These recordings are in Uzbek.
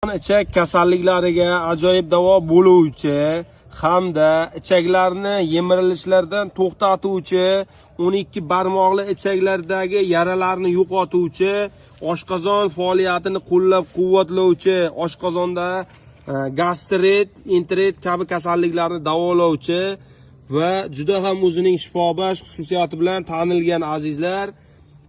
Ichak kasalliklariga ajoyib davo bo'luvchi hamda ichaklarni yemirilishlardan to'xtatuvchi, 12 barmoqli ichaklardagi yaralarni yo'qotuvchi, oshqozon faoliyatini qo'llab-quvvatlovchi, oshqozonda gastrit, entrit kabi kasalliklarni davolovchi va juda ham o'zining shifobaxsh xususiyati bilan tanilgan azizlar,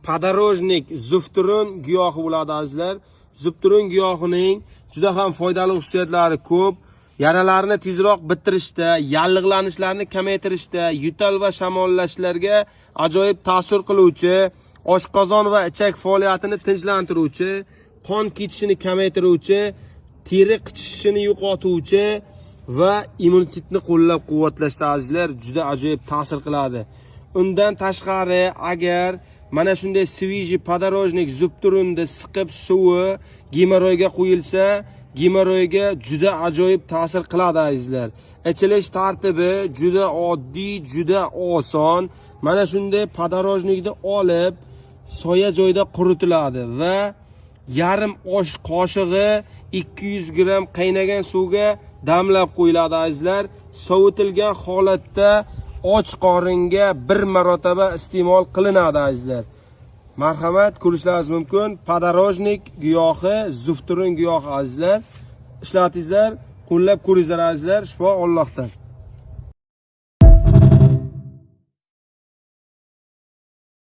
podorojnik zufturun giyohi bo'ladi azizlar. Zufturun giyohining juda ham foydali xususiyatlari ko'p. Yaralarni tezroq bitirishda, yallig'lanishlarni kamaytirishda, yo'tal va shamollashlarga ajoyib ta'sir qiluvchi, oshqozon va ichak faoliyatini tinchlantiruvchi, qon ketishini kamaytiruvchi, teri qichishishini yo'qotuvchi va immunitetni qo'llab-quvvatlashda azizlar juda ajoyib ta'sir qiladi. Undan tashqari, agar mana shunday sviji podorojnik zufturunni siqib suvi gemoroyga qo'yilsa, gemoroyga juda ajoyib ta'sir qiladi azizlar. Ichilish tartibi juda oddiy, juda oson. Mana shunday podorojnikni olib, soya joyda quritiladi va yarim osh qoshig'i 200 gram qaynagan suvga damlab qo'yiladi azizlar. Sovitilgan holatda och qoringa bir marotaba iste'mol qilinadi azizlar. Marhamat, ko'rishlaringiz mumkin. Podorojnik giyohi, zufturun giyohi azizlar. Ishlatingizlar, qo'llab ko'ringizlar azizlar. Shifo Allohdan.